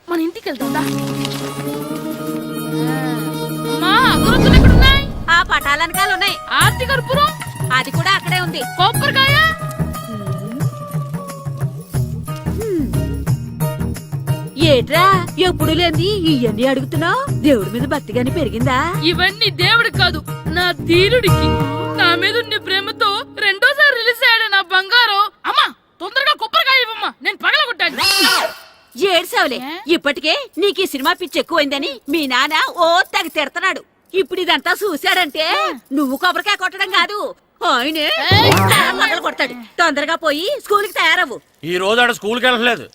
మన ఇంటికి వెళ్తుందా? అమ్మా అగరొత్తులు ఎక్కడున్నాయి? ఆ పటాలనకాలు ఉన్నాయి. ఆర్తి కర్పూరం అది కూడా అక్కడే ఉంది. కొబ్బరికాయ ఏట్రా ఎప్పుడు లేని ఇవన్నీ అడుగుతున్నావు? దేవుడి మీద భక్తిగాని పెరిగిందా? ఇవన్నీ దేవుడికి కాదు, నా ధీరుడికి. నా మీద ఉండే ప్రేమతో రెండోసారి రిలీజ్ అయ్యాడు నా బంగారం. అమ్మా తొందరగా కొబ్బరికాయ ఇవ్వమ్మా, నేను పగలగొట్టాను. ఏడ్సావులే, ఇప్పటికే నీకు ఈ సినిమా పిచ్చి ఎక్కువైందని మీ నాన్న ఓ తెగ తిడతాడు. ఇప్పుడు ఇదంతా చూశాడంటే నువ్వు కొబ్బరికాయ కొట్టడం కాదు, ఆయనే పగలు కొడతాడు. తొందరగా పోయి స్కూల్ కి తయారవ్వు. ఈ రోజు ఆడ స్కూల్కి వెళ్ళలేదు.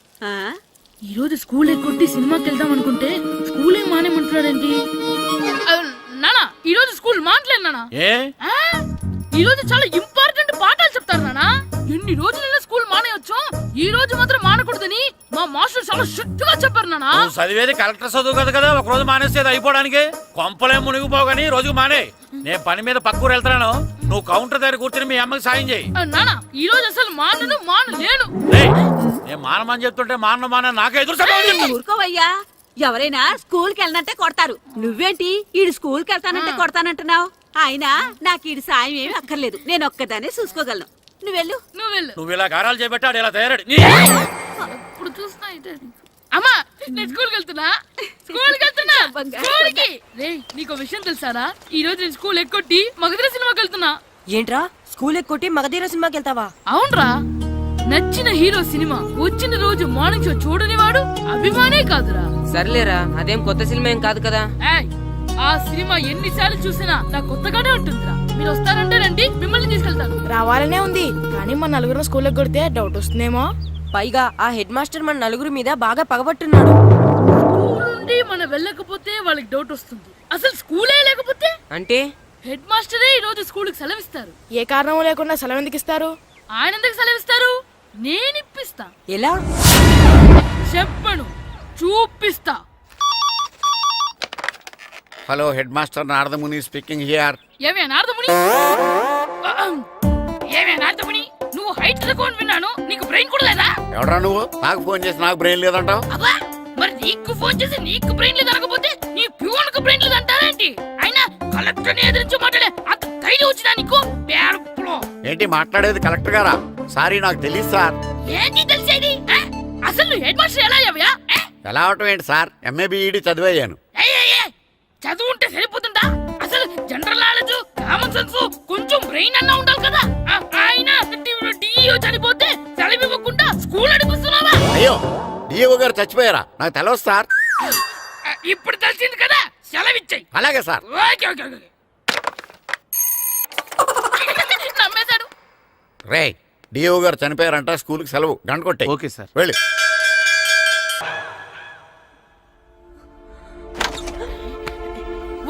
ఈ రోజు స్కూల్ ఎక్కొట్టి సినిమాకి వెళ్దాం అనుకుంటే స్కూల్ ఏం మానేమంటున్నాడండి? నానా ఈ రోజు స్కూల్ మానట్లేదు నానా. ఈ రోజు చాలా ఇంపార్టెంట్ పాఠాలు చెప్తారు నానా. ఎన్ని రోజులైనా స్కూల్ మానేయొచ్చు, ఈ రోజు మాత్రం మానకూడదని మా మాస్టర్ చాలా స్ట్రిక్ట్ గా చెప్పారు నానా. చదివేది కలెక్టర్ చదువు కదా కదా, ఒక రోజు మానేసేది అయిపోవడానికి. కొంపలే మునిగిపోగాని రోజుకు మానే. నేను పని మీద పక్కూరు వెళ్తున్నాను, నువ్వు కౌంటర్ దగ్గర కూర్చొని మీ అమ్మకి సాయం చేయి. నానా ఈ రోజు అసలు మానలేను. నేను మానమని చెప్తుంటే మాన నాకే ఎదురు. ఊరుకోవయ్యా, ఎవరైనా స్కూల్ కి వెళ్ళనంటే కొడతారు. నువ్వేంటి ఈడు స్కూల్ కి వెళ్తానంటే కొడతానంటున్నావు? అయినా నాకు ఈడు సాయం ఏమి అక్కర్లేదు, నేను ఒక్కదాన్ని చూసుకోగలను. నువ్వెళ్ళు. నువ్వు ఇలా గారాలు చేపెట్టాడు ఇలా తయారాడు. ఇప్పుడు చూస్తున్నా అమ్మా, నేను స్కూల్కి వెళ్తున్నా. స్కూల్కి నీకు విషయం తెలుసారా? ఈ రోజు నేను స్కూల్ ఎక్కొట్టి మగధీర సినిమాకి వెళ్తున్నా. ఏంట్రా స్కూల్ ఎక్కొట్టి మగధీర సినిమాకి వెళ్తావా? అవునరా, నచ్చిన హీరో సినిమా వచ్చిన రోజు మార్నింగ్ షో చూడని వాడు అభిమానే కాదురా. సర్లేరా, అదేం కొత్త సినిమా ఏం కాదు కదా. ఆ సినిమా ఎన్నిసార్లు చూసినా నాకు కొత్తగానే ఉంటుందిరా. మీరు వస్తారంటే రండి, మిమ్మల్ని తీసుకెళ్తాను. రావాలనే ఉంది, కానీ మన నలుగురు స్కూల్కి కొడితే డౌట్ వస్తుందేమో. పైగా ఆ హెడ్ మాస్టర్ మన నలుగురి మీద బాగా పగబట్టున్నాడు. స్కూల్ నుండి మనం వెళ్ళకపోతే వాళ్ళకి డౌట్ వస్తుంది. అసలు స్కూలే లేకపోతే అంటే హెడ్ మాస్టరే ఈ రోజు స్కూల్కి సెలవిస్తారు. ఏ కారణం లేకుండా సెలవు ఎందుకు ఇస్తారు? ఆయన ఎందుకు సెలవిస్తారు? నేను ఇప్పిస్తా. ఎలా చెప్పను, చూపిస్తా. Hello, head master Naradamuni speaking here. ఏమే నారదముని, నువ్వు హైట్ తక్కువ విన్నాను, నీకు బ్రెయిన్ కూడా లేదా? ఎవడరా నువ్వు? నాకు ఫోన్ చేసి నాకు బ్రెయిన్ లేదంటావు? అబ్బా, మరి నీకు ఫోన్ చేసి నీకు బ్రెయిన్ లేదనకపోతే నీ ప్యూన్ కు బ్రెయిన్ లేదంటారేంటి? అయినా కలెక్టర్ ని ఎదిరించి మాట్లాడే అంత ధైర్యం వచ్చినా నీకు? ఏంటి మాట్లాడేది కలెక్టర్ గారా? సారీ, నాకు తెలియదు సార్. ఏంటి తెలిసేది? అసలు నువ్వు హెడ్ మాస్టర్ ఎలా అయ్యావా? ఎలా అవటం ఏంటి సార్, ఎంఏ బిఈడి చదివయ్యాను. చదువు ఉంటే సరిపోతుందా? అసలు జనరల్ నాలెడ్జ్, కామన్ సెన్స్, కొంచెం బ్రెయిన్ అన్నా ఉండాలి కదా. ఆయన డిఇఓ చనిపోతే సెలవు ఇవ్వకుండా స్కూల్ అడిపిస్తున్నావా? అయ్యో, డిఇఓ గారు చచ్చిపోయారా? నాకు తెలియదు సార్. ఇప్పుడు తెలిసింది కదా, సెలవిచ్చాయి. అలాగే సార్. నమ్మేశాడు. రే, డిఇఓ గారు చనిపోయారంట, స్కూల్ కి సెలవు, గంట కొట్టే. Okay sir. వెళ్ళి.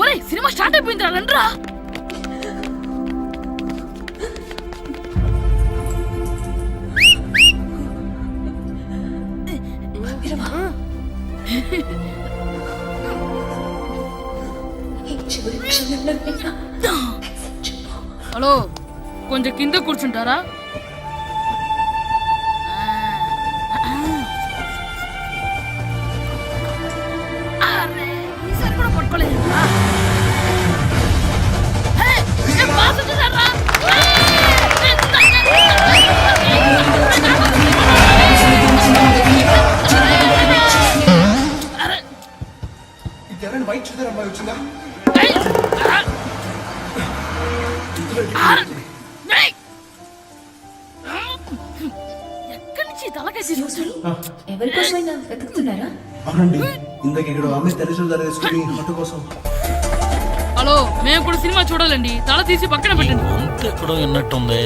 ఒరే, సినిమా స్టార్ట్ అయిపోయిందిరా, రండ్రా. హలో, కొంచెం కింద కూర్చుంటారా? ఈసారి కూడా పట్టుకోలేదు. ఎక్కడి నుంచి తలకాయ తీసుకొచ్చాడు? ఎవరికోసమైనా వెతుకుతున్నారా? అవునండి, ఇందాక ఇక్కడ ఆమె తల్లిదండ్రులు తీసుకుని ఆటో కోసం. హలో, మేము కూడా సినిమా చూడాలండి, తల తీసి పక్కన పెట్టండి. ఎక్కడో విన్నట్టుంది.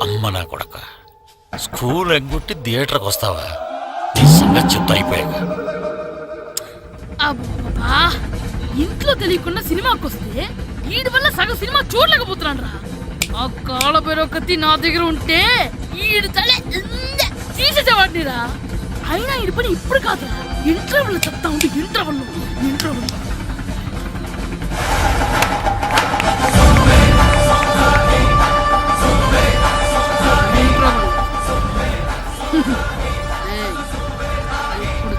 అమ్మ నా కొడక, స్కూల్ ఎగ్గొట్టి థియేటర్కి వస్తావా? చెప్తా అయిపోయాక. అబ్బా, ఇంట్లో తెలియకుండా సినిమాకి వస్తే వీడి వల్ల సగం సినిమా చూడలేకపోతున్నాను రా. ఆ కాళ్ళ పేరు కత్తి నా దగ్గర ఉంటే ఈడు తల తీసేసేవాడిని రా. అయినా ఈడి పని ఇప్పుడు కాదురా, ఇంటర్వెల్ చెప్తా ఉంటే ఇంటర్వెల్ ఇప్పుడు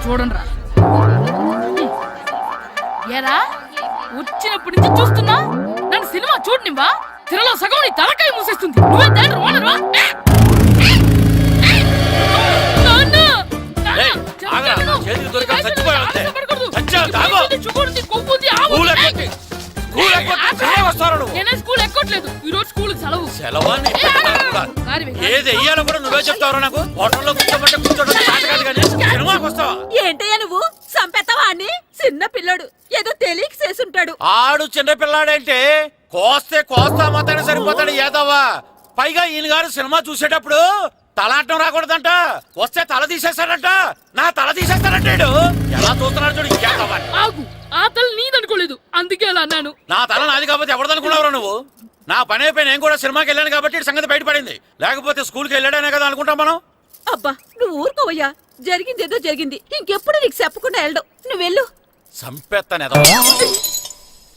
చూడండిరా. ఏరా వచ్చినప్పటి నుంచి చూస్తున్నా నన్ను సినిమా చూడనివ్వా? తిరలో సగం నీ తలకాయ మూసేస్తుంది. నువ్వే దాని ఓనర్వా? ఏయ్, ఆగరా, నా చేతికి దొరికా చచ్చిపోయావు అంతే. చచ్చావు, తాగు. స్కూల్ ఎక్కొట్టి, స్కూల్ ఎక్కొట్టి సినిమా వస్తారా నువ్వు? నేనే స్కూల్ ఎక్కట్లేదు. ఈ రోజు స్కూల్ సెలవు. సెలవా నీ పెద్దవాడు కూడా. ఏది వెయ్యాలో కూడా నువ్వే చెప్తావరా నాకు? హోటల్లో కూర్చోమంటే కూర్చోడం చేత కాదు కానీ సినిమాకి వస్తావా? ఏంటయ్యా నువ్వు సంపెత్తవా అని? చిన్న పిల్లడు ఏదో తెలియక చేసుంటాడు. ఆడు చిన్న పిల్లాడంటే కోస్తా మాత్రమే సరిపోతాడు ఏదవ్వా. పైగా ఈయన గారు సినిమా చూసేటప్పుడు తలాటం రాకూడదంట. వస్తే తల తీసేస్తాడంట. నా తల తీసేస్తాడంటాడు. ఎలా చూస్తున్నాడు చూడు ఏదవ్వా. ఆగు, ఆ తల నీదనుకోలేదు అందుకే అలా అన్నాను. నా తల నాది కాబట్టి ఎవరిదనుకున్నావురా నువ్వు? నా పని అయిపోయి నేను కూడా సినిమాకి వెళ్ళాను కాబట్టి ఈ సంగతి బయటపడింది. లేకపోతే స్కూల్కి వెళ్ళాడనే కదా అనుకుంటాం మనం. అబ్బా నువ్వు ఊరుకోవయ్యా. జరిగిందేదో జరిగింది. ఇంకెప్పుడు నీకు చెప్పకుండా వెళ్ళడు. నువ్వు వెళ్ళు. సంపెత్తనే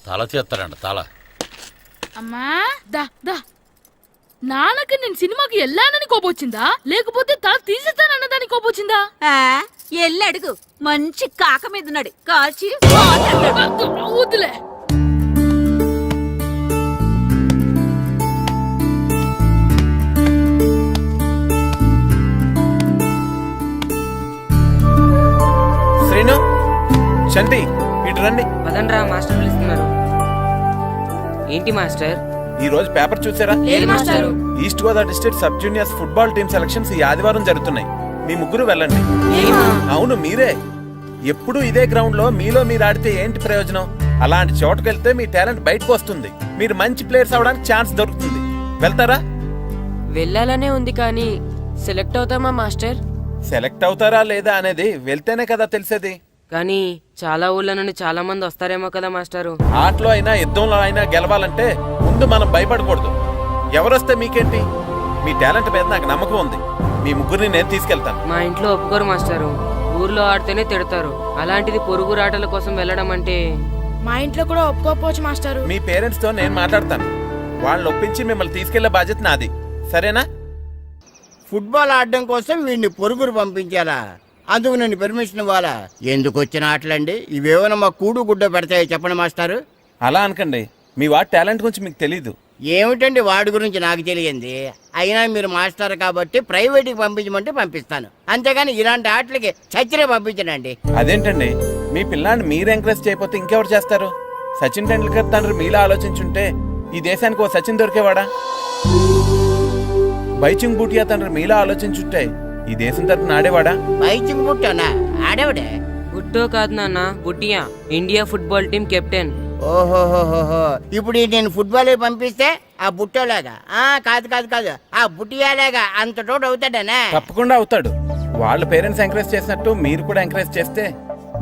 తల తీస్తాడంట తల. అమ్మా దా దా. నాన్నకి నేను సినిమాకి వెళ్ళానని కోపొచ్చిందా లేకపోతే తల తీసేస్తానన్నదాని కోపొచ్చిందా? ఎల్లు అడుగు. మంచి కాక మీద ఉన్నాడు. కాల్చి వద్దులే. శ్రీను, చంటి, ఇటు రండి. పదండ్రా, మాస్టర్ పిలుస్తున్నారు. ఏంటి మాస్టర్? ఈ రోజు పేపర్ చూసారా? లేదు మాస్టారు. East Godavari district sub juniors football team selections ఈ ఆదివారం జరుగుతున్నాయి. మీ ముగ్గురు వెళ్ళండి. అవును మీరే. ఎప్పుడు ఇదే గ్రౌండ్ లో మీలో మీరు ఆడితే ఏంటి ప్రయోజనం? అలాంటి చోటుకు వెళ్తే మీ టాలెంట్ బయటకు వస్తుంది. మీరు మంచి ప్లేయర్స్ అవడానికి ఛాన్స్ దొరుకుతుంది. వెళ్తారా? వెళ్ళాలనే ఉంది కానీ సెలెక్ట్ అవుతామా మాస్టర్? సెలెక్ట్ అవుతారా లేదా అనేది వెళ్తేనే కదా తెలిసేది. కానీ చాలా ఊళ్ళ నుండి చాలా మంది వస్తారేమో కదా మాస్టారు. ఆటలో అయినా యుద్ధంలో అయినా గెలవాలంటే ముందు మనం భయపడకూడదు. ఎవరొస్తే మీకేంటి? మీ టాలెంట్ మీద నాకు నమ్మకం ఉంది. మీ ముగ్గురిని నేను తీసుకెళ్తాను. మా ఇంట్లో ఒప్పుకోరు మాస్టారు. ఊర్లో ఆడితేనే తిడతారు. అలాంటిది పొరుగు ఆటల కోసం వెళ్ళడం అంటే. మా ఇంట్లో కూడా ఒప్పుకోకపోవచ్చు మాస్టారు. మీ పేరెంట్స్ తో నేను మాట్లాడతాను. వాళ్ళని ఒప్పించి మిమ్మల్ని తీసుకెళ్లే బాధ్యత నాది. సరేనా? ఫుట్బాల్ ఆడడం కోసం వీడిని పొరుగురు పంపించాలా? అందుకు నేను పర్మిషన్ ఇవ్వాలా? ఎందుకు వచ్చిన ఆటలండి ఇవేమైనా మా కూడు గుడ్డ పెడతాయో చెప్పండి మాస్టారు. అలా అనకండి. మీ వాడి టాలెంట్ గురించి మీకు తెలీదు. ఏమిటండి వాడి గురించి నాకు తెలియంది? అయినా మీరు మాస్టర్ కాబట్టి ప్రైవేట్కి పంపించమంటే పంపిస్తాను. అంతేగాని ఇలాంటి ఆటలకి చచ్చిరే పంపించనండి. అదేంటండి, మీ పిల్లాన్ని మీరు ఎంకరేజ్ చేయకపోతే ఇంకెవరు చేస్తారు? సచిన్ టెండూల్కర్ తండ్రి మీలా ఆలోచించుంటే ఈ దేశానికి ఓ సచిన్ దొరికేవాడా? బైచింగ్ బూటియా తండ్రి మీలా ఆలోచించుంటే ఈ దేశం తరపున ఆడేవాడా? బైచింగ్ బుట్టనా ఆడేవాడే? బుట్టో కాదు నాన్న, Bhutia. India football team captain. ఓహోహోహో. ఇప్పుడు నేను ఫుట్బాల్ పంపిస్తే ఆ బుట్టోలాగా కాదు కాదు కాదు ఆ బుట్టియాలాగా అంత తోడు అవుతాడనా? తప్పకుండా అవుతాడు. వాళ్ళ పేరెంట్స్ ఎంకరేజ్ చేసినట్టు మీరు కూడా ఎంకరేజ్ చేస్తే.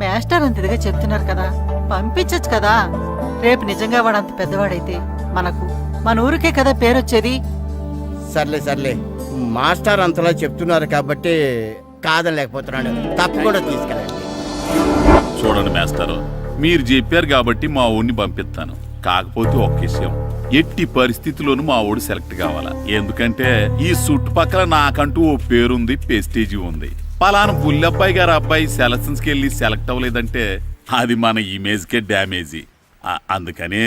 మాస్టర్ అంత ఇదిగా చెప్తున్నారు కదా, పంపించచ్చు కదా. రేపు నిజంగా వాడు అంత పెద్దవాడైతే మన ఊరికే కదా పేరొచ్చేది. సర్లే సర్లే, మాస్టర్ అంతలా చెప్తున్నారు కాబట్టి కాదలేకపోతున్నాడు. తప్పకుండా తీసుకెళ్ళండి. చూడండి మాస్టారు, మీరు చెప్పారు కాబట్టి మా ఊరిని పంపిస్తాను. కాకపోతే ఒక్క విషయం, ఎట్టి పరిస్థితుల్లోనూ మా ఊడు సెలెక్ట్ కావాలా. ఎందుకంటే ఈ చుట్టుపక్కల నాకంటూ ఓ పేరుంది, పెస్టేజీ ఉంది. పలానా బుల్లబ్బాయి గారు అబ్బాయి సెలక్షన్స్కి వెళ్ళి సెలెక్ట్ అవ్వలేదంటే అది మన ఇమేజ్కే డ్యామేజీ. అందుకనే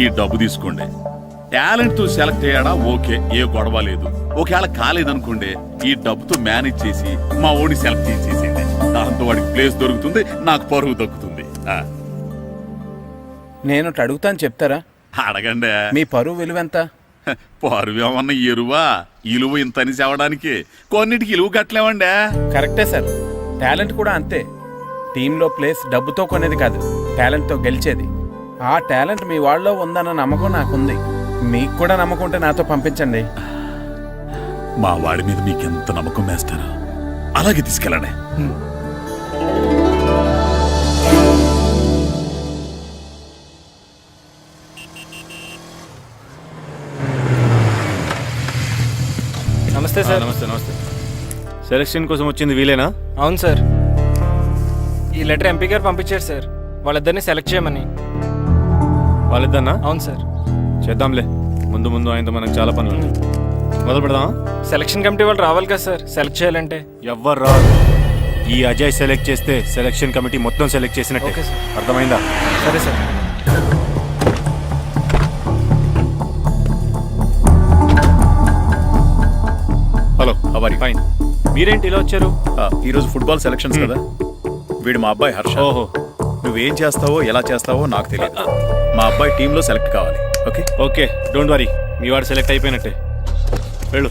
ఈ డబ్బు తీసుకోండి. టాలెంట్ తో సెలెక్ట్ అయ్యాడా ఓకే, ఏ గొడవ లేదు. ఒకవేళ కాలేదనుకోండి, ఈ డబ్బుతో మేనేజ్ చేసి మా ఓడిని సెలెక్ట్ చేసేసేయండి. దాంతో వాడికి ప్లేస్ దొరుకుతుంది, నాకు పరువు దక్కుతుంది. నేను అడుగుతాను, చెప్తారా? అడగండి. మీ పరువు విలువ ఎంత? పరువు ఏమన్నా ఎరువా? ఇలువ ఇంతని చెప్పడానికి కొన్నిటికి ఇలువ కట్టలేమండి. కరెక్టే సార్. టాలెంట్ కూడా అంతే. టీంలో ప్లేస్ డబ్బుతో కొనేది కాదు, టాలెంట్తో గెలిచేది. ఆ టాలెంట్ మీ వాళ్ళలో ఉందన్న నమ్మకం నాకుంది. మీకు కూడా నమ్మకం ఉంటే నాతో పంపించండి. మా వాడి మీద మీకెంత నమ్మకం వేస్తారా? అలాగే తీసుకెళ్ళండి. నమస్తే సార్. నమస్తే నమస్తే. సెలక్షన్ కోసం వచ్చింది వీలేనా? అవును సార్. ఈ లెటర్ ఎంపీ గారు పంపించారు సార్, వాళ్ళిద్దరిని సెలెక్ట్ చేయమని. వాళ్ళిద్దన్నా? అవును సార్. చేద్దాంలే, ముందు ముందు ఆయనతో మనకు చాలా పనులు ఉన్నాయి. మొదలు పెడదాం. సెలక్షన్ కమిటీ వాళ్ళు రావాలి కదా సార్ సెలెక్ట్ చేయాలంటే. ఎవ్వరు రాదు. ఈ అజయ్ సెలెక్ట్ చేస్తే సెలక్షన్ కమిటీ మొత్తం సెలెక్ట్ చేసినట్టే. Okay sir. అర్థమైందా? సరే సార్. హలో అవరి. ఫైన్. మీరేంటి ఇలా వచ్చారు? ఈరోజు ఫుట్బాల్ సెలక్షన్స్ కదా, వీడు మా అబ్బాయి హర్ష. ఓహో. నువ్వేం చేస్తావో ఎలా చేస్తావో నాకు తెలియదు. మా అబ్బాయి టీంలో సెలెక్ట్ కావాలి. Okay okay, don't worry. మీ వాడు సెలెక్ట్ అయిపోయినట్టే. వెళ్ళు.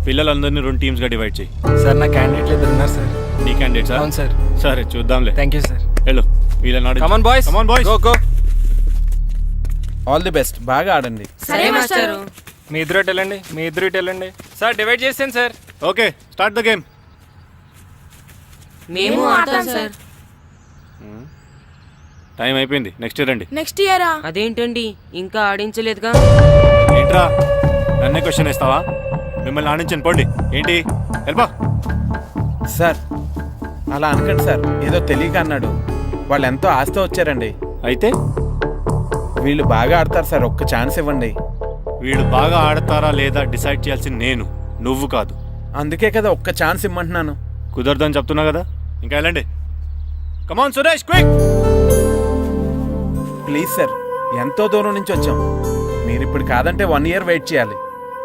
పిల్లలందరినీ 2 టీమ్స్గా డివైడ్ చేయి. సార్ నా క్యాండిడేట్లు ఇద్దరు ఉన్నారు సార్. నీ క్యాండిడేట్ అవును సార్. సరే చూద్దాంలే. Thank you sir. వెళ్ళు. వీళ్ళని కమాన్ boys, come on boys, go go. All the best, బాగా ఆడండి. సరే మాస్టారు. మీ ఇద్దరు ఇటు వెళ్ళండి, మీ ఇద్దరు ఇటు వెళ్ళండి. సార్ డివైడ్ చేసాను sir. Okay, start the game. మేము ఆడతాం సార్. టైం అయిపోయింది, నెక్స్ట్ రండి. నెక్స్ట్ ఇయరా? అదేంటండి ఇంకా ఆడించలేదుగా? ఏంట్రా నన్నే క్వశ్చన్ వేస్తావా? మిమ్మల్ని ఆడించండి, పోండి. ఏంటి వెళ్ళబా. సార్ అలా అనకండి సార్, ఏదో తెలియక అన్నాడు. వాళ్ళు ఎంతో ఆస్తి వచ్చారండి. అయితే వీళ్ళు బాగా ఆడతారు సార్, ఒక్క ఛాన్స్ ఇవ్వండి. వీళ్ళు బాగా ఆడతారా లేదా డిసైడ్ చేయాల్సింది నేను, నువ్వు కాదు. అందుకే కదా ఒక్క ఛాన్స్ ఇమ్మంటున్నాను. కుదరదని చెప్తున్నా కదా, ఇంకా వెళ్ళండి. Come on Suresh, quick. Please sir, ఎంతో దూరం నుంచి వచ్చాం. మీరు ఇప్పుడు కాదంటే 1 year వెయిట్ చేయాలి.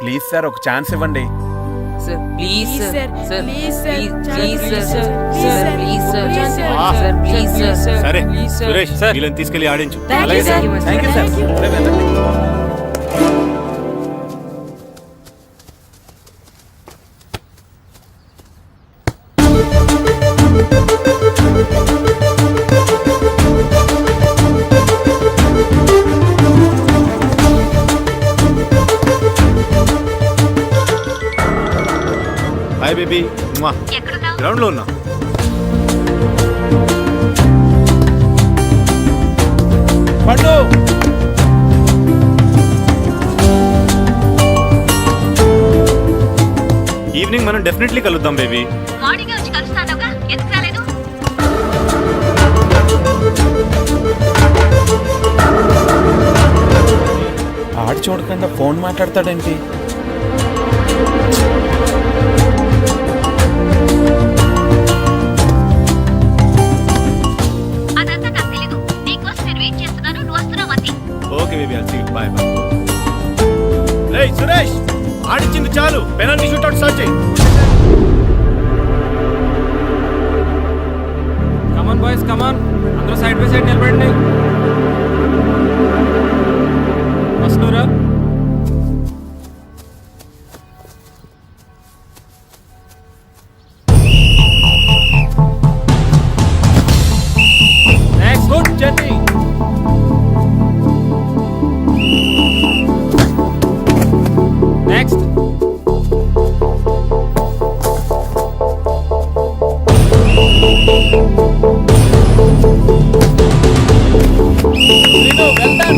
ప్లీజ్ సార్, ఒక ఛాన్స్ ఇవ్వండి. Sir please sir. Sir please sir. Please sir. Sir please sir. Please sir. Sir please sir. సరే ప్లీజ్ సార్. సురేష్, వీళ్ళని తీసుకెళ్ళి ఆడించు. Thank you sir. Thank you sir. రే, వెళ్ళండి. Hi baby. గ్రౌండ్ లో ఉన్నా. పండు, ఈవినింగ్ మనం డెఫినెట్లీ కలుద్దాం బేబీ. మార్నింగ్ వచ్చి కలుస్తానుగా, ఎందుకు రాలేదు? ఆడు చూడకుండా ఫోన్ మాట్లాడతాడేంటి? అదంతా నాకు తెలీదు. నీకోసం నేను వెయిట్ చేస్తున్నాను, నువ్వు వస్తున్నావు అంతే. Okay baby, I'll see you. Bye bye. రేయ్ సురేష్, ఆడించింది చాలు, పెనాల్టీ షూట్అవుట్ స్టార్ట్ చేయి. Come on boys, come on. అందరూ సైడ్ బై సైడ్ నిలబడండి. వస్తున్నారా? Next good journey. Next.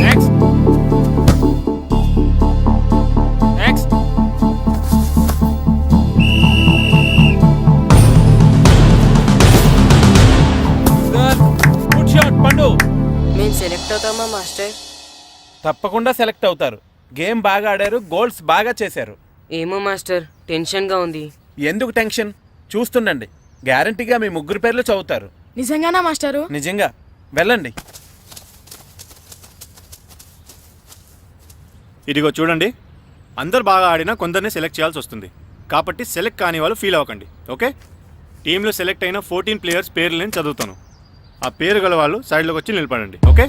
Next. Next. Good shot పండు. మేము సెలెక్ట్ అవుతామా మాస్టర్? తప్పకుండా సెలెక్ట్ అవుతారు. గేమ్ బాగా ఆడారు, గోల్స్ బాగా చేశారు. ఏమో మాస్టర్, టెన్షన్గా ఉంది. ఎందుకు టెన్షన్? చూస్తుండండి, గ్యారంటీగా మీ 3 పేర్లు చదువుతారు. నిజంగానా మాస్టారు? నిజంగా. వెళ్ళండి. ఇదిగో చూడండి, అందరు బాగా ఆడినా కొందరిని సెలెక్ట్ చేయాల్సి వస్తుంది. కాబట్టి సెలెక్ట్ కాని వాళ్ళు ఫీల్ అవ్వకండి, ఓకే? టీంలో సెలెక్ట్ అయిన 14 ప్లేయర్స్ పేర్లు నేను చదువుతాను. ఆ పేరు గల వాళ్ళు సైడ్లోకి వచ్చి నిలబడండి, ఓకే?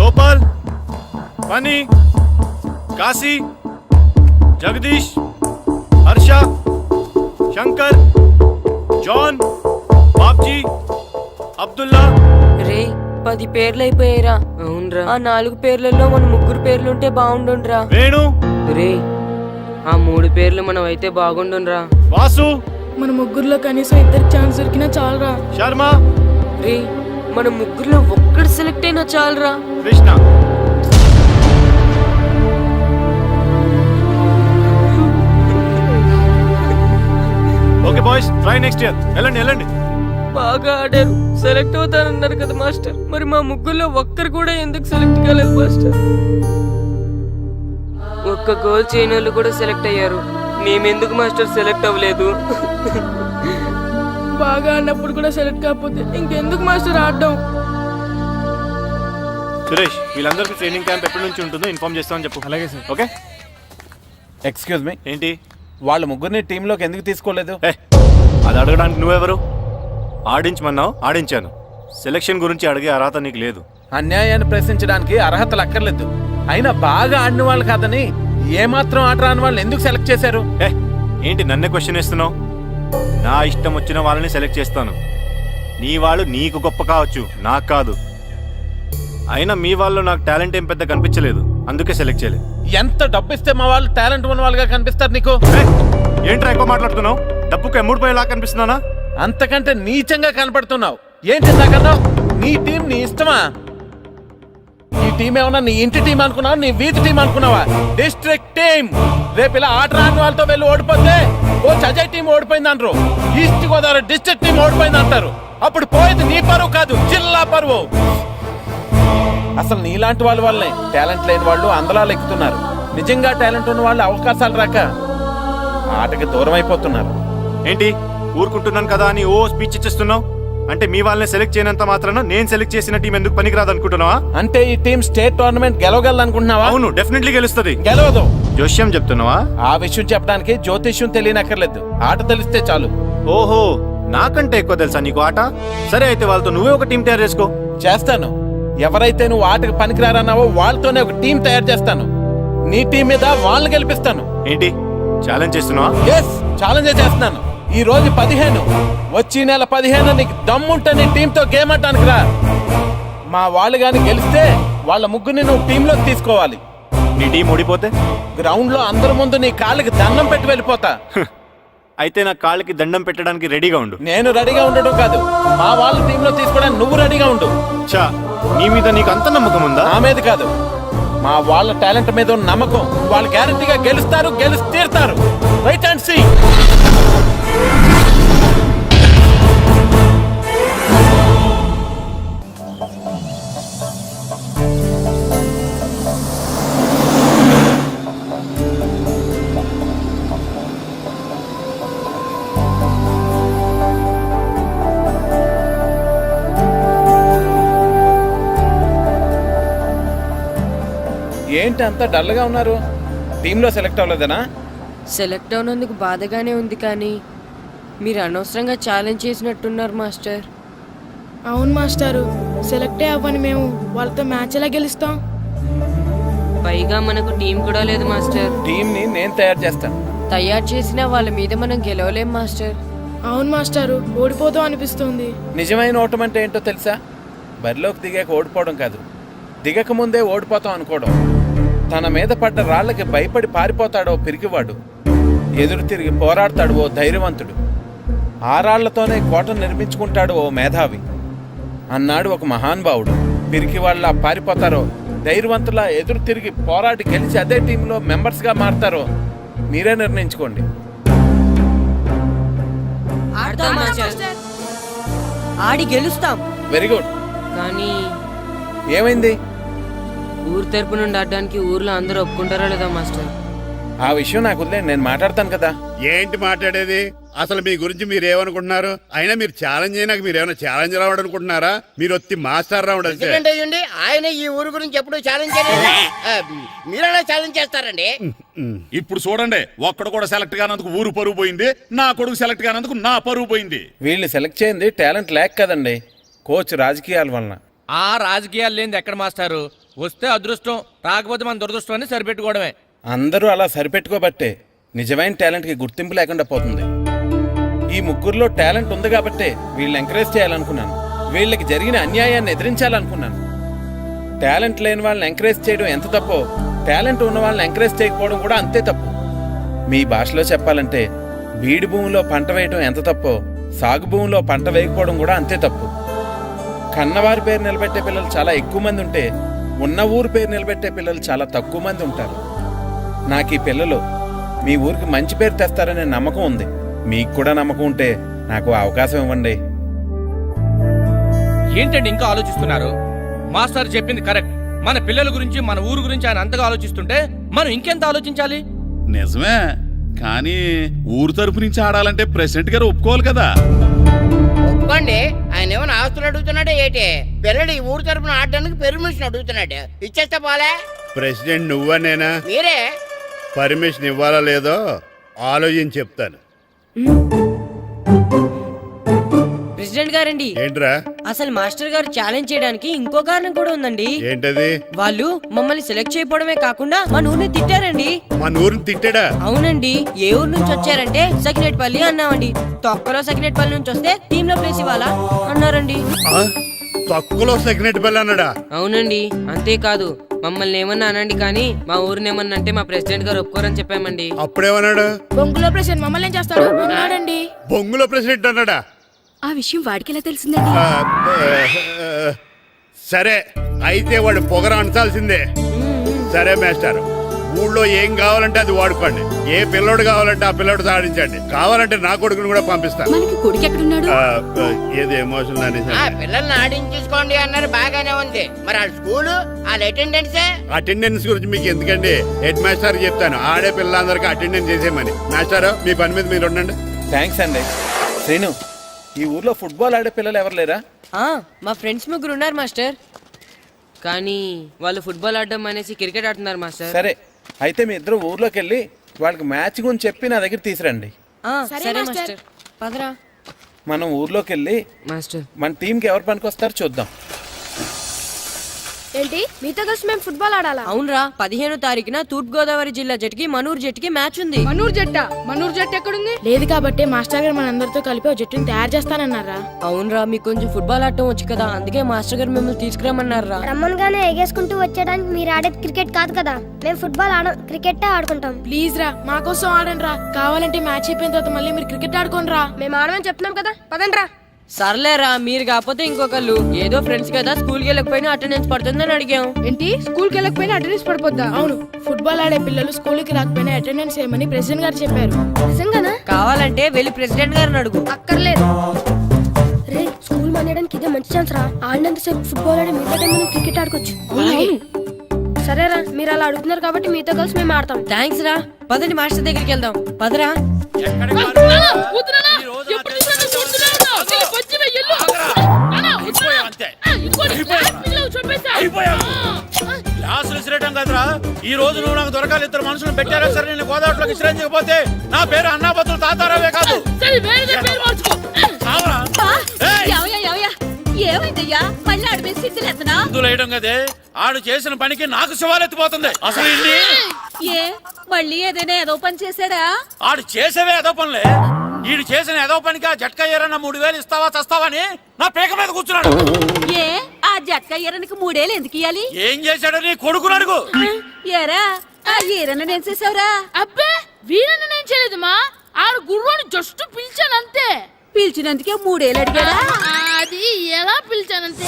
గోపాల్, ఫనీ, కాశీ, జగదీష్, హర్ష, శంకర్, జాన్, బాబ్జీ, అబ్దుల్లా. రే 10 పేర్లు అయిపోయారా? అవునరా. ఆ 4 పేర్లలో మన 3 పేర్లుంటే బాగుండుండ్రా. వేణు, రే ఆ 3 పేర్లు మనం అయితే బాగుండుండ్రా. వాసు, మన ముగ్గురులో కనీసం 2 ఛాన్స్ దొరికినా చాలరా. శర్మ. రే మన 3లో ఒక్కడు సెలెక్ట్ అయినా చాలరా. Krishna. Okay boys, try next year. వెళ్ళండి వెళ్ళండి. బాగా ఆడారు, సెలెక్ట్ అవుతారన్నారు కదా మాస్టర్. మరి మా 3లో ఒక్కరు కూడా ఎందుకు సెలెక్ట్ కాలేదు మాస్టర్? ఒక్క గోల్ చేయని వాళ్ళు కూడా సెలెక్ట్ అయ్యారు. మేమెందుకు మాస్టర్ సెలెక్ట్ అవ్వలేదు? బాగా ఆడినప్పుడు కూడా సెలెక్ట్ కాకపోతే ఇంకెందుకు మాస్టర్ ఆడడం? సురేష్, వీళ్ళందరికీ ట్రైనింగ్ క్యాంప్ ఎప్పటి నుంచి ఉంటుందో ఇన్ఫార్మ్ చేస్తామని చెప్పు. అలాగే సార్. ఓకే. ఎక్స్క్యూజ్ మీ, ఏంటి? వాళ్ళ ముగ్గురిని టీంలోకి ఎందుకు తీసుకోలేదు? అది అడగడానికి నువ్వెవరు? ఆడించమన్నావు, ఆడించాను. సెలక్షన్ గురించి అడిగే అర్హత నీకు లేదు. అన్యాయాన్ని ప్రశ్నించడానికి అర్హతలు అక్కర్లేదు. అయినా బాగా ఆడిన వాళ్ళు కాదని ఏమాత్రం ఆట రాని వాళ్ళని ఎందుకు సెలెక్ట్ చేశారు? ఏంటి నన్నే క్వశ్చన్ వేస్తున్నావు? నా ఇష్టం వచ్చిన వాళ్ళని సెలెక్ట్ చేస్తాను. నీ వాళ్ళు నీకు గొప్ప కావచ్చు, నాకు కాదు. అయినా మీ వాళ్ళు నాకు టాలెంట్ ఏం పెద్ద కనిపించలేదు, అందుకే సెలెక్ట్ చేయలేదు. ఎంత డబ్బు ఇస్తే మా వాళ్ళు టాలెంట్ ఉన్న వాళ్ళుగా కనిపిస్తారు నీకు? ఏంట్రా ఎక్కువ మాట్లాడుతున్నావు? డబ్బుకు ఎమ్ముడిపోయేలా కనిపిస్తున్నానా? అంతకంటే నీచంగా కనపడుతున్నావు. ఏంటి నాకన్నా? నీ టీం నీ ఇష్టమా? ఈ టీం ఏమన్నా నీ ఇంటి టీం అనుకున్నావా, నీ వీధి టీం అనుకున్నావా? District team. రేపు ఇలా ఆట రాని వాళ్ళతో వెళ్ళి ఓడిపోతే కోచ్ అజయ్ టీం ఓడిపోయింది అంటారు, ఈస్ట్ గోదావరి డిస్ట్రిక్ట్ టీం ఓడిపోయింది అంటారు. అప్పుడు పోయేది నీ పరువు కాదు, జిల్లా పరువు. అసలు నీలాంటి వాళ్ళ వల్లే టాలెంట్ లేని వాళ్ళు అందలాలు ఎక్కుతున్నారు. నిజంగా టాలెంట్ ఉన్న వాళ్ళు అవకాశాలు రాక ఆటకి దూరం అయిపోతున్నారు. ఏంటి ఊరుకుంటున్నాను కదా అని ఓ స్పీచ్ ఇచ్చేస్తున్నావు? అంటే మీ వాళ్ళని సెలెక్ట్ చేయనంత మాత్రాన నేను సెలెక్ట్ చేసిన టీం ఎందుకు పనికిరాదు అనుకుంటున్నావా? అంటే ఈ టీం స్టేట్ టోర్నమెంట్ గెలవగలదు అనుకుంటున్నావా? అవును, డెఫినెట్లీ గెలుస్తుంది. గెలవదు. జోష్యం చెప్తున్నావా? ఆ విషయం చెప్పడానికి జ్యోతిష్యం తెలియనక్కర్లేదు, ఆట తెలిస్తే చాలు. ఓహో, నాకంటే ఎక్కువ తెలుసా నీకు ఆట? సరే అయితే వాళ్ళతో నువ్వే ఒక టీం తయారు చేసుకో. చేస్తాను. ఎవరైతే నువ్వు ఆటకు పనికిరారన్నావో వాళ్ళతోనే ఒక టీం తయారు చేస్తాను. నీ టీం మీద వాళ్ళని గెలిపిస్తాను. ఏంటి ఛాలెంజ్ చేస్తున్నావా? ఎస్, ఛాలెంజ్ చేస్తున్నాను. ఈ రోజు 15, వచ్చి నెల 15 నీకు దమ్ముంటే నీ టీంతో గేమ్ ఆడటానికి రా. మా వాళ్ళు గాని గెలిస్తే వాళ్ళ ముగ్గురిని నువ్వు టీంలోకి తీసుకోవాలి. నీ టీం ఓడిపోతే గ్రౌండ్ లో అందరి ముందు నీ కాళ్ళకి దండం పెట్టి వెళ్ళిపోతా. అయితే నా కాళ్ళకి దండం పెట్టడానికి రెడీగా ఉండు. నేను రెడీగా ఉండడం కాదు, మా వాళ్ళ టీంలో తీసుకోవడానికి నువ్వు రెడీగా ఉండు. చా, నీ మీద నీకు అంత నమ్మకం ఉందా? నా మీద కాదు, మా వాళ్ళ టాలెంట్ మీద ఉన్న నమ్మకం. వాళ్ళు గ్యారంటీగా గెలుస్తారు, గెలిచి తీరుతారు. Right and see. ఏంటి అంత డల్గా ఉన్నారు? టీంలో సెలెక్ట్ అవ్వలేదనా? సెలెక్ట్ అవునందుకు బాధగానే ఉంది, కానీ మీరు అనవసరంగా ఛాలెంజ్ చేసినట్టున్నారు మాస్టర్. అవును మాస్టారు, సెలెక్టే అవ్వని మేము వాళ్ళతో మ్యాచ్ ఎలా గెలుస్తాం? పైగా మనకు టీం కూడా లేదు మాస్టర్. టీంని నేను తయారు చేస్తాను. తయారు చేసిన వాళ్ళ మీద మనం గెలవలేం మాస్టర్. అవును మాస్టారు, ఓడిపోతాం అనిపిస్తుంది. నిజమైన ఓటం అంటే ఏంటో తెలుసా? బరిలోకి దిగాక ఓడిపోవడం కాదు, దిగక ముందే ఓడిపోతాం అనుకోవడం. తన మీద పడ్డ రాళ్లకి భయపడి పారిపోతాడో పిరికివాడు, ఎదురు తిరిగి పోరాడతాడు ఓ ధైర్యవంతుడు, ఆ రాళ్లతోనే కోటను నిర్మించుకుంటాడు ఓ మేధావి అన్నాడు ఒక మహానుభావుడు. పిరికి వాళ్ళ పారిపోతారో, ధైర్యవంతులా ఎదురు తిరిగి పోరాడి గెలిచి అదే టీంలో మెంబర్స్గా మారతారో మీరే నిర్ణయించుకోండి. ఆడి గెలుస్తాం. Very good. కానీ ఏమైంది? ఊరు తరపు నుండి ఆడడానికి ఊర్లో అందరూ ఒప్పుకుంటారా లేదా మాస్టర్? ఆ విషయం నాకు వదిలేండి, నేను మాట్లాడతాను కదా. ఏంటి మాట్లాడేది? అసలు మీ గురించి మీరు ఏమనుకుంటున్నారు? అయినా మీరు ఛాలెంజ్ అయినాక మీరు ఏమైనా ఛాలెంజ్ రావడం అనుకుంటున్నారా? మీరు వచ్చి మాస్టర్ రావడం అంతే. ఆయన ఈ ఊరు గురించి ఎప్పుడు ఛాలెంజ్ మీరైనా ఛాలెంజ్ చేస్తారండి. ఇప్పుడు చూడండి, ఒక్కడు కూడా సెలెక్ట్ కానందుకు ఊరు పరువు పోయింది, నా కొడుకు సెలెక్ట్ కానందుకు నా పరువు పోయింది. వీళ్ళు సెలెక్ట్ చేయింది టాలెంట్ లేక కదండి, కోచ్ రాజకీయాల వలన. ఆ రాజకీయాలు లేనిది ఎక్కడ మాస్టారు? వస్తే అదృష్టం, రాకపోతే మన దురదృష్టం అని సరిపెట్టుకోవడమే. అందరూ అలా సరిపెట్టుకోబట్టే నిజమైన టాలెంట్కి గుర్తింపు లేకుండా పోతుంది. ఈ ముగ్గురులో టాలెంట్ ఉంది కాబట్టే వీళ్ళని ఎంకరేజ్ చేయాలనుకున్నాను, వీళ్ళకి జరిగిన అన్యాయాన్ని ఎదిరించాలనుకున్నాను. టాలెంట్ లేని వాళ్ళని ఎంకరేజ్ చేయడం ఎంత తప్పో, టాలెంట్ ఉన్న వాళ్ళని ఎంకరేజ్ చేయకపోవడం కూడా అంతే తప్పు. మీ భాషలో చెప్పాలంటే బీడు భూమిలో పంట వేయడం ఎంత తప్పో, సాగు భూమిలో పంట వేయకపోవడం కూడా అంతే తప్పు. కన్నవారి పేరు నిలబెట్టే పిల్లలు చాలా ఎక్కువ మంది ఉంటే, ఉన్న ఊరు పేరు నిలబెట్టే పిల్లలు చాలా తక్కువ మంది ఉంటారు. నాకు ఈ పిల్లలు మీ ఊరికి మంచి పేరు తెస్తారనే నమ్మకం ఉంది. మీకు కూడా నమ్మకం ఉంటే నాకు అవకాశం ఇవ్వండి. ఏంటండి ఇంకా ఆలోచిస్తున్నారు? మాస్టర్ చెప్పింది కరెక్ట్. మన పిల్లల గురించి, మన ఊరు గురించి ఆయన అంతగా ఆలోచిస్తుంటే మనం ఇంకెంత ఆలోచించాలి? నిజమే, కానీ ఊరు తరపు నుంచి ఆడాలంటే ప్రెసిడెంట్ గారు ఒప్పుకోవాలి కదా. ఒప్పుకోండి, ఆయన ఏమైనా ఆస్తులు అడుగుతున్నాడే ఏంటి? పిల్లడు ఈ ఊరు తరపున ఆడడానికి పెర్మిషన్ అడుగుతున్నాడు, ఇచ్చేస్తే పోలే. ప్రెసిడెంట్ నువ్వా నేనా? మీరే. పర్మిషన్ ఇవ్వాలా లేదో ఆలోచించి చెప్తాను. ప్రెసిడెంట్ గారండి, ఏంట్రా? అసలు మాస్టర్ గారు ఛాలెంజ్ చేయడానికి ఇంకో కారణం కూడా ఉందండి. ఏంటది? వాళ్ళు మమ్మల్ని సెలెక్ట్ చేయకపోవడమే కాకుండా మన ఊరిని తిట్టారండి. మన ఊరిని తిట్టాడా? అవునండి. ఏ ఊరు నుంచి వచ్చారంటే సకినేట్పల్లి అన్నామండి. తొక్కలో సకినేట్పల్లి నుంచి వస్తే టీమ్ లో ప్లేస్ ఇవ్వాలా అన్నారండి. తక్కువలో సెకండ్ బెల్ అన్నాడా? అవునండి. అంతేకాదు, మమ్మల్ని ఏమన్నా అనండి కానీ మా ఊరిని ఏమన్నా అంటే మా ప్రెసిడెంట్ గారు ఒప్పుకోరని చెప్పామండి. అప్పుడేమన్నాడు? బొంగులో ప్రెసిడెంట్ మమ్మల్ని ఏం చేస్తాడు అన్నాడండి. బొంగులో ప్రెసిడెంట్ అన్నాడా? ఆ విషయం వాడికి ఎలా తెలిసిందండి? సరే, అయితే వాడు పొగర అంచాల్సిందే. సరే మాస్టర్, ఊళ్ళో ఏం కావాలంటే అది వాడుకోండి. ఏ పిల్లోడు కావాలంటే ఆ పిల్లోడు సాధించండి. కావాలంటే నా కొడుకుని కూడా పంపిస్తాను. మనకి కొడుకు ఎక్కడున్నాడు? ఏది ఎమోషన్ అనేసి పిల్లల్ని ఆడించేసుకోండి అన్నారు, బాగానే ఉంది. మరి ఆ స్కూలు వాళ్ళ అటెండెన్స్ గురించి మీకు ఎందుకండి, హెడ్ మాస్టర్ చెప్తాను. ఆడే పిల్లలందరికీ అటెండెన్స్ చేసేయమని. మాస్టర్, మీ పని మీద మీరు ఉండండి. థ్యాంక్స్ అండి. శ్రీను, ఈ ఊర్లో ఫుట్బాల్ ఆడే పిల్లలు ఎవరు లేరా? మా ఫ్రెండ్స్ ముగ్గురు ఉన్నారు మాస్టర్, కానీ వాళ్ళు ఫుట్బాల్ ఆడడం అనేసి క్రికెట్ ఆడుతున్నారు మాస్టర్. సరే, అయితే మీ ఇద్దరు ఊర్లోకి వెళ్ళి వాళ్ళకి మ్యాచ్ గురించి చెప్పి నా దగ్గర తీసురండి. సరే మాస్టర్, పదరా. మనం ఊర్లోకి వెళ్ళి మాస్టర్ మన టీంకి ఎవరు పనికొస్తారో చూద్దాం. ఏంటి మీతో కలిసి మేము ఫుట్బాల్ ఆడాలా? అవునరా, 15వ తారీఖున తూర్పు గోదావరి జిల్లా జట్టుకి మనూరు జట్టుకి మ్యాచ్ ఉంది. మనూరు జట్టు ఎక్కడుంది? లేదు కాబట్టి మాస్టర్ గారు మనందరితో కలిపి ఒక జట్టుని తయారు చేస్తానన్నారా? అవునరా, మీకు కొంచెం ఫుట్బాల్ ఆడటం వచ్చు కదా, అందుకే మాస్టర్ గారు మిమ్మల్ని తీసుకురామన్నారా. రమ్మన్గానే ఎగేసుకుంటూ వచ్చేయడానికి మీరు ఆడేది క్రికెట్ కాదు కదా. మేము ఫుట్బాల్ ఆడం, క్రికెట్ ఆడుకుంటాం. ప్లీజ్ రా, మా కోసం ఆడండి రా. కావాలంటే మ్యాచ్ అయిపోయిన తర్వాత మళ్ళీ మీరు క్రికెట్ ఆడుకోండి రా. మేము ఆడమని చెప్తున్నాం కదా, పదండి రా. సర్లేరా, మీరు కాకపోతే ఇంకొకళ్ళు. ఏదో ఫ్రెండ్స్ కదా, స్కూల్కి వెళ్ళకపోయినా అటెండెన్స్ పడుతుందని అడిగాం. ఏంటి, స్కూల్కి వెళ్ళకపోయినా అటెండెన్స్ పడిపోద్దా? అవును, ఫుట్బాల్ ఆడే పిల్లలు స్కూల్కి రాకపోయినా అటెండెన్స్ చేయమని ప్రెసిడెంట్ గారు చెప్పారు. నిజంగానా? కావాలంటే వెళ్ళి ప్రెసిడెంట్ గారిని అడుగు. అక్కర్లేదు రే, స్కూల్ మానేయడానికి ఇదే మంచి ఛాన్స్ రా. ఆడినంతసేపు ఫుట్బాల్ ఆడి మిగతా టైం మనం క్రికెట్ ఆడుకోవచ్చు. సరేరా, మీరు అలా అడుగుతున్నారు కాబట్టి మీతో కలిసి మేము ఆడతాం. థ్యాంక్స్ రా, పదండి మాస్టర్ దగ్గరికి వెళ్దాం. పదరా. క్లాసులు విసిరేయడం కదరా, ఈ రోజు నువ్వు నాకు దొరకాలి. ఇద్దరు మనుషులు పెట్టారా సరే, నేను గోదావరిలోకి విసిరించకపోతే నా పేరు అన్నాబతులు తాతారావే కాదు. ఏమైందయ్యా, మళ్ళీ ఆడిపోయి సిద్ధులు ఎత్తనా? వేయడం కదే, ఆడు చేసిన పనికి నాకు శివాలెత్తిపోతుంది. అసలు ఏ మళ్ళీ ఏదైనా ఏదో పని చేశాడా? ఆడు చేసేవే ఏదో పనులే. ఈడు చేసిన ఏదో పనికి ఆ జట్కా ఏరన్న 3000 ఇస్తావా చస్తావని నా పేక మీద కూర్చున్నాడు. ఏ ఆ జట్కా ఈరనికి 3 ఏళ్ళు ఎందుకు ఇయ్యాలి? ఏం చేశాడో నీ కొడుకుని అడుగు. ఏరా, ఆ ఈరన్న నేను చేసావురా? అబ్బే, వీరన్న నేను చేయలేదు మా. ఆడు గుర్రాన్ని జస్ట్ పిలిచాను అంతే. పిలిచినందుకే 3 ఏళ్ళు అడిగాడా? అది ఎలా పిలిచానంటే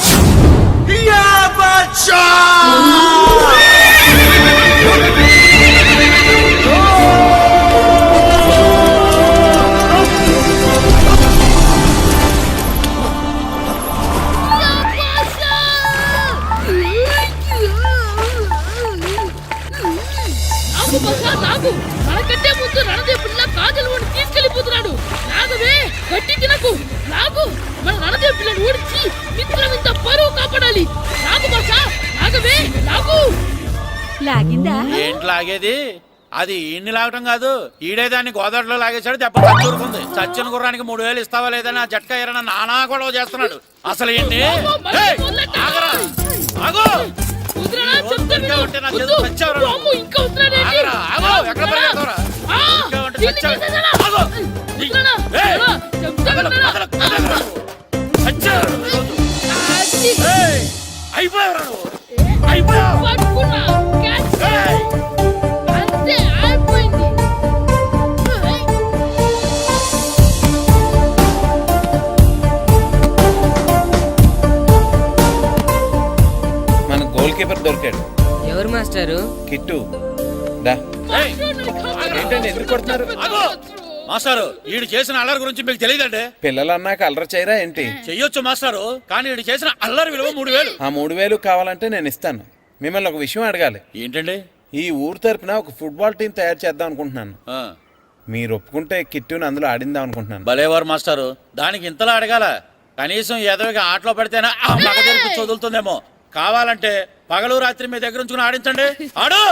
మనకంటే ముందు రణదేవుడిన కాజలవాడిని తీసుకెళ్లిపోతున్నాడు. నాగవే, గట్టి తినకు. నాగు, మన రణదేవు పిల్లని ఓడించి మిత్రం ఇంత పరువు కాపాడాలి. నాగు బాసా, నాగవే, నాగు. లాగిందా? ఏంటి లాగేది? అది ఈయన్ని లాగటం కాదు, ఈడే దాన్ని గోదావరిలో లాగేశాడు. దెబ్బ చచ్చూరుకుంది. చచ్చిన గుర్రానికి 3000 ఇస్తావా లేదని ఆ జట్కా ఏరన్న నానా గొడవ చేస్తున్నాడు. అసలు ఏంటి? మన గోల్ కీపర్ దొరికాడు. ఎవరు మాస్టారు? కిట్టు. ఏంటండి, ఎందుకు కొడుతున్నారు? మాస్టారు, ఈడు చేసిన అల్లరి గురించి మీకు తెలియదండి. పిల్లలు అన్నాక అల్లరి చేయరా ఏంటి? చెయ్యొచ్చు మాస్టారు, కానీ ఈడు చేసిన అల్లరి విలువ 3000. ఆ 3000 కావాలంటే నేను ఇస్తాను. మిమ్మల్ని ఒక విషయం అడగాలి. ఏంటండి? ఈ ఊరు తరపున ఒక ఫుట్బాల్ టీం తయారు చేద్దాం అనుకుంటున్నాను. ఆ, మీరు ఒప్పుకుంటే కిట్టుని అందులో ఆడిందాం అనుకుంటున్నాను. భలేవారు మాస్టారు, దానికి ఇంతలా అడగాల? కనీసం ఎదవిగా ఆటలో పడితేనే ఆ మగ తెరిపి చదువుతుందేమో. కావాలంటే పగలు రాత్రి మీ దగ్గర ఉంచుకుని ఆడించండి. ఆడు.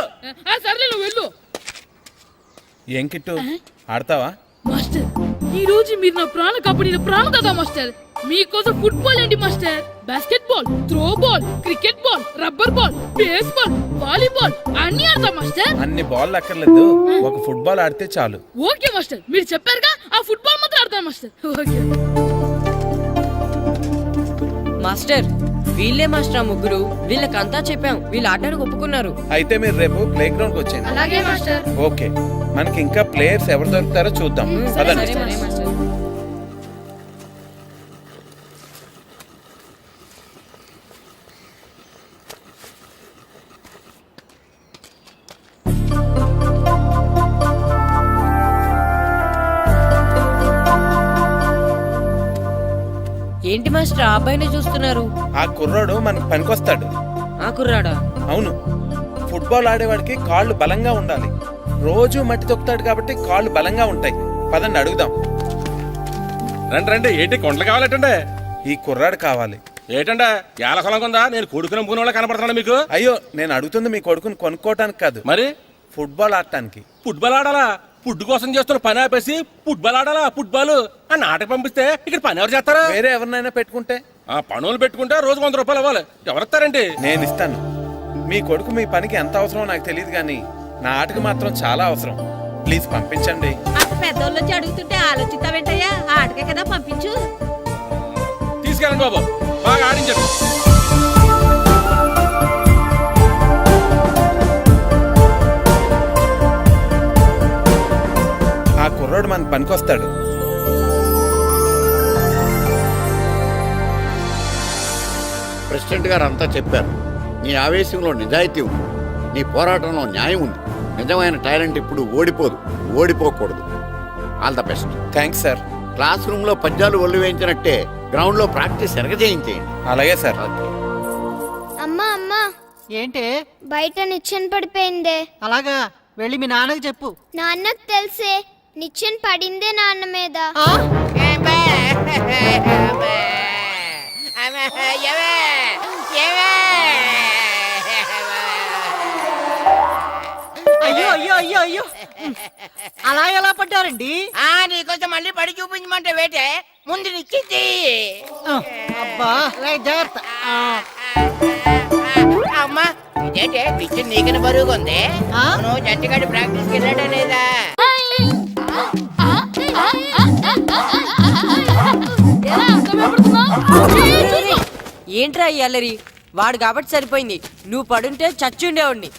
సర్లే నువ్వు వెళ్ళు. ఏం కిట్టు ఆడతావా? మాస్టర్ ఈ రోజు మీరు నా ప్రాణ కాపాడిన ప్రాణ కదా మాస్టర్. మీకోసం ఫుట్బాల్ ఏంటి master, basket ball, throw ball, cricket ball, rubber ball, base ball, volleyball అన్ని ఆడతా మాస్టర్. అన్ని బాల్ అక్కర్లేదు, ఒక ఫుట్బాల్ ఆడితే చాలు. ఓకే మాస్టర్, మీరు చెప్పారుగా, ఆ ఫుట్బాల్ మాత్రం ఆడతాను మాస్టర్. ఓకే మాస్టర్ వీళ్ళే మాస్టర్ ఆ ముగ్గురు. వీళ్ళకంతా చెప్పాం, వీళ్ళు ఆడడానికి ఒప్పుకున్నారు. అయితే మీరు రేపు ప్లే గ్రౌండ్ కి వచ్చేయండి. అలాగే మాస్టర్. ఓకే, మనకి ఇంకా ప్లేయర్స్ ఎవరు దొరుకుతారో చూద్దాం. పదండి. సరే మాస్టర్. ఏంటి మాస్టర్ ఆ అబ్బాయిని చూస్తున్నారు? ఆ కుర్రాడు మనకు పనికొస్తాడు. ఆ కుర్రాడా? అవును, ఫుట్బాల్ ఆడేవాడికి కాళ్ళు బలంగా ఉండాలి. రోజు మట్టి తొక్కుతాడు కాబట్టి కాళ్ళు బలంగా ఉంటాయి. పదండి అడుగుదాం. రండి రండి, ఏంటి కొండలు కావాలటండే? ఈ కుర్రాడు కావాలి. ఏటండా ఏలకొలంగా ఉందా? నేను కొడుకుని పూన వాళ్ళ కనపడుతున్నా మీకు? అయ్యో, నేను అడుగుతుంది మీ కొడుకుని కొనుక్కోవటానికి కాదు, మరి ఫుట్బాల్ ఆడటానికి. ఫుట్బాల్ ఆడాలా? ఫుడ్ కోసం చేస్తున్న పని ఆపేసి ఫుట్బాల్ ఆడాలా? ఫుట్బాల్ ఆ నాటకు పంపిస్తే ఇక్కడ పని ఎవరు చేస్తారా? వేరే ఎవరినైనా పెట్టుకుంటే? ఆ పనులు పెట్టుకుంటే రోజు 100 రూపాయలు ఇవ్వాలి. ఎవరిస్తారండి? నేను ఇస్తాను. మీ కొడుకు మీ పనికి ఎంత అవసరమో నాకు తెలియదు, కానీ నా ఆటకు మాత్రం చాలా అవసరం. ప్లీజ్ పంపించండి. అంత పెద్దోళ్ళు వచ్చి అడుగుతుంటే ఆలోచిస్తావేంటయ్యా? ఆటకే కదా, పంపించు. తీసుకెళ్ళండి బాబు, బాగా ఆడించండి. ఆ కుర్రోడు మనకు పనికొస్తాడు. ప్రెసిడెంట్ గారు అంతా చెప్పారు. నీ ఆవేశంలో నిజాయితీ ఉంది, నీ పోరాటంలో న్యాయం ఉంది. నిజమైన టాలెంట్ ఇప్పుడు ఓడిపోదు, ఓడిపోకూడదు. All the best. Thanks sir. Classroom లో పద్యాలు ఒళ్ళు వేయించినట్టే గ్రౌండ్ లో ప్రాక్టీస్ ఎరగజేయించేయండి. అలాగే సార్. అమ్మా అమ్మా, ఏంటే బయట నిచ్చెన పడిపోయిందే. అలాగా, వెళ్ళి మీ నాన్నకి చెప్పు. నాన్నకు తెలిసే, నిచ్చెన పడిందే నాన్న మీద. అయ్యో అయ్యో అయ్యో అయ్యో, అలా ఎలా పడ్డారండి? నీకోసం మళ్ళీ పడి చూపించమంటే వేటే, ముందు నిచ్చింది. అబ్బా, జాగ్రత్త. అమ్మా, ఇదేంటే నిచ్చిన నీకని బరువుగా ఉంది. నువ్వు జంటిగాడి ప్రాక్టీస్కి వెళ్ళాడా లేదా? ఏంట్రా ఈ అల్లరి? వాడు కాబట్టి సరిపోయింది, నువ్వు పడుంటే చచ్చి ఉండేవాడిని.